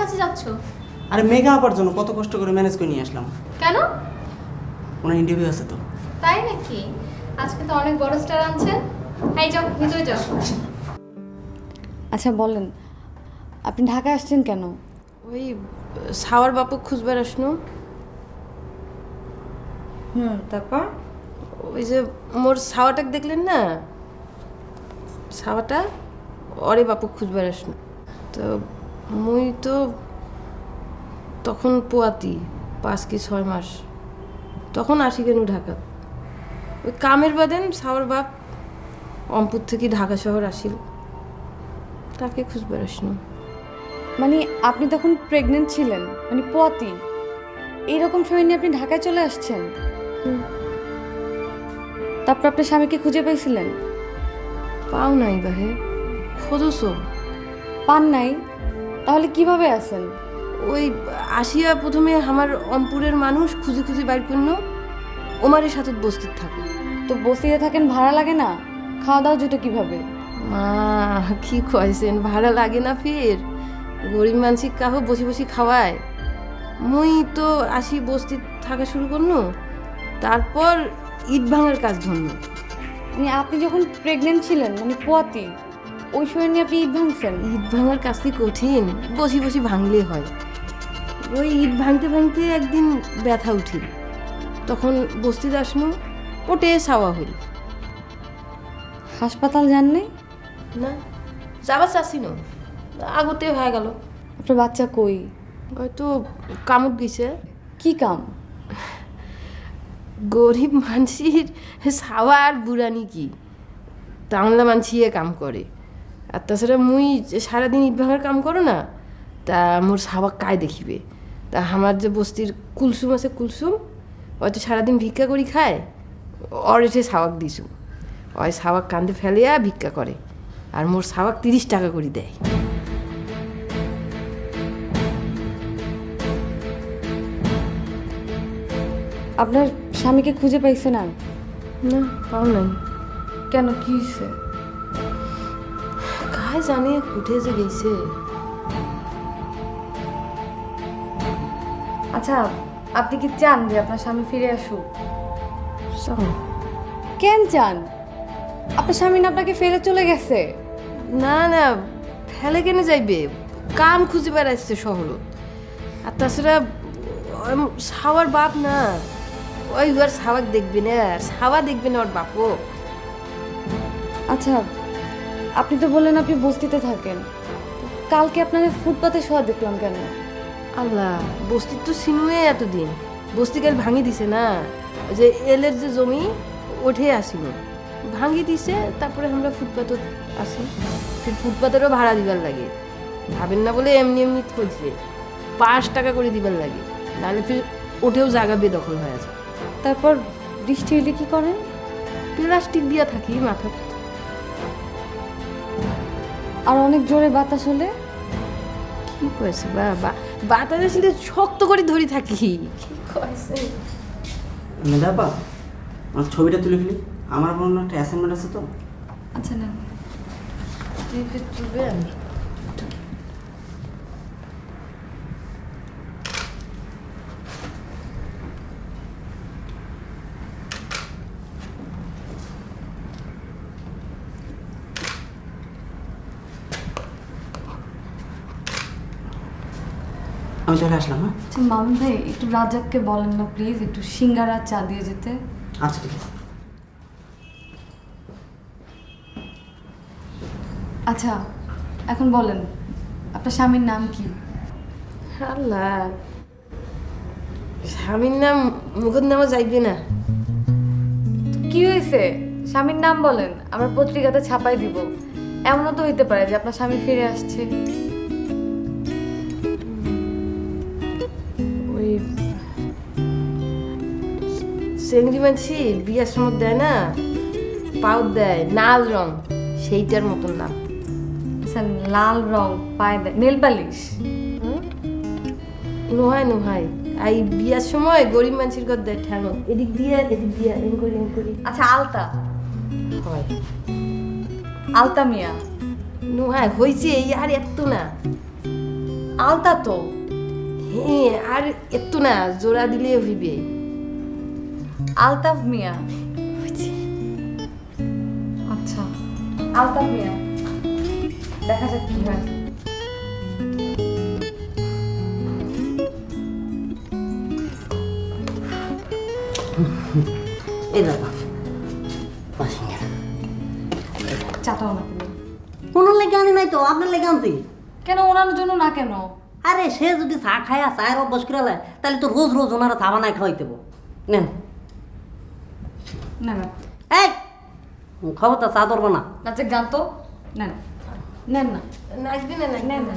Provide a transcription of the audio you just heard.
কাছে যাচ্ছ? আরে মেঘা আপার জন্য কত কষ্ট করে ম্যানেজ করে নিয়ে আসলাম। কেন? ওনার ইন্টারভিউ আছে তো। তাই নাকি? আজকে তো অনেক বড় স্টার আনছেন। এই যাও, ভিতরে যাও। আচ্ছা বলেন, আপনি ঢাকায় আসছেন কেন? ওই সাওয়ার বাপু খুঁজবার আসনো। তারপর? ওই যে মোর সাওয়াটাকে দেখলেন না, সাওয়াটা অরে বাপু খুঁজবার আসনো। তো মুই তো তখন পোয়াতি 5 কি 6 মাস, তখন আসি কেন ঢাকা। ওই কামের বাদেন সাওয়ার বাপ অমপুর থেকে ঢাকা শহর আসিল, তাকে খুঁজবার আসনো। মানে আপনি তখন প্রেগনেন্ট ছিলেন, মানে পোয়াতি, এইরকম সময় নিয়ে আপনি ঢাকায় চলে আসছেন? তারপর আপনার স্বামীকে খুঁজে পেয়েছিলেন? পাও নাই বাহে, খোঁজছো? পান নাই? তাহলে কিভাবে আছেন? ওই আসিয়া প্রথমে আমার অমপুরের মানুষ খুঁজে খুঁজে বাইর করলো, ওমারের সাথে বস্তির থাকো। তো বসিয়ে থাকেন, ভাড়া লাগে না? খাওয়া দাওয়া জুটে কিভাবে? মা কি কয়েছেন, ভাড়া লাগে না ফির? গরিব মানসিক কাহো বসে বসে খাওয়ায়। মুই তো আসি বস্তি থাকা শুরু করলো, তারপর ইট ভাঙার কাজ ধরলো। মানে আপনি যখন প্রেগনেন্ট ছিলেন, মানে পোয়াতি, ওই সময় নিয়ে আপনি ইট ভাঙছেন? ইট ভাঙার কাজ কি কঠিন? বসে বসে ভাঙলে হয়। ওই ইট ভাঙতে ভাঙতে একদিন ব্যথা উঠিল, তখন বস্তিতে আসলো, ওটে ছাওয়া হইল। হাসপাতাল যাননি? না, যাবার চাচ্ছি না, আগতে হয়ে গেল। আপনার বাচ্চা কই? হয়তো কামড় দিছে। কি কাম? গরিব মানসির ছাওয়া আর বুড়ানি কি, তামলা মানসিয়ে কাম করে। আর তাছাড়া মুই যে সারাদিন ইট ভাঙার কাম করো না, তা মোর ছাওয়া কায় দেখিবে। তা আমার যে বস্তির কুলসুম আছে, কুলসুম হয়তো সারাদিন ভিক্ষা করি খায়, ওর এসে ছাওয়াক দিছু, ওই ছাওয়াক কান্দে ফেলিয়া ভিক্ষা করে, আর মোর ছাওয়াক 30 টাকা করে দেয়। আপনার স্বামীকে খুঁজে পাইছেন? আর না, পাও নাই। কেন, কি হয়েছে? কায় জানে উঠে যে গেছে। আচ্ছা, আপনি কি চান যে আপনার স্বামী ফিরে আসুক? চাও? কেন চান? আপনার স্বামী না আপনাকে ফেলে চলে গেছে? না না, ফেলে কেন যাইবে, কাম খুঁজে বেড়াচ্ছে শহর। আর তাছাড়া সাওয়ার বাপ না, ওই ওর সাওয়াক দেখবে না, আর সাওয়া দেখবে না ওর বাপও। আচ্ছা, আপনি তো বললেন আপনি বস্তিতে থাকেন, কালকে আপনারা ফুটপাতে শোয়া দেখলাম কেন? আল্লাহ, বস্তির তো সিনুয়ে এতদিন, বস্তি কাল ভাঙি দিছে না, ওই যে এলের যে জমি ওঠে আসিল, ভাঙি দিছে, তারপরে আমরা ফুটপাতে আসি। ফির ফুটপাতেরও ভাড়া দিবার লাগে, ভাবেন না বলে এমনি এমনি থইছে, 5 টাকা করে দিবার লাগে, নাহলে ফির ওঠেও জায়গা বেদখল হয়ে আছে। তারপর বৃষ্টি হলে কি করেন? প্লাস্টিক দিয়া থাকি মাথা। আর অনেক জোরে বাতাস হলে? কি কয়েছে বাবা, বাতাস আসলে শক্ত করে ধরে থাকি। কি কয়েছে? মেধা আপা, আমার ছবিটা তুলে ফেলি, আমার মনে একটা অ্যাসাইনমেন্ট আছে তো। আচ্ছা না, তুই ফির তুলবেন? আমি চলে আসলাম। হ্যাঁ, আচ্ছা মামুন ভাই, একটু রাজাককে বলেন না প্লিজ, একটু সিঙ্গারা চা দিয়ে যেতে। আচ্ছা ঠিক আছে। আচ্ছা, এখন বলেন আপনার স্বামীর নাম কি? আল্লাহ, স্বামীর নাম মুখের নামও যাইবে না। কি হয়েছে? স্বামীর নাম বলেন, আমরা পত্রিকাতে ছাপাই দিব। এমনও তো হইতে পারে যে আপনার স্বামী ফিরে আসছে। ওই চেংড়ি মানছি বিয়ার সময় দেয় না, পাউড দেয় নাল রং, সেইটার মতন নাম। আচ্ছা, লাল রং পায়ে দেয়, নেল পালিশ? নোহাই নোহাই, এই বিয়ার সময় গরিব মানুষের ঘর দেয় ঠ্যাঙ, এদিক দিয়ে এম করি। আচ্ছা, আলতা হয় আলতা মিয়া? নোহাই হয়েছে, এই আর এত না। আলতা তো। হ্যাঁ, আর এত না, জোড়া দিলে হইবে। আলতাফ মিয়া। আচ্ছা, আলতাফ মিয়া, দেখা যাক কি হয়। এই দাদা বাসিঙ্গা চাটাও না কোনো। কোনো লেগে আনি নাই তো, আপনার লেগে আনছি। কেন ওনার জন্য না কেন? আরে সে যদি চা খায়া চায়ের অভ্যাস করে লাই, তাহলে তো রোজ রোজ ওনারা চা বানায় খাওয়াইতে হবো। নেন। না না এই খবর তো চা ধরবো না। নাচে গান তো নেন, নেন না, নাচবি না? নেন না।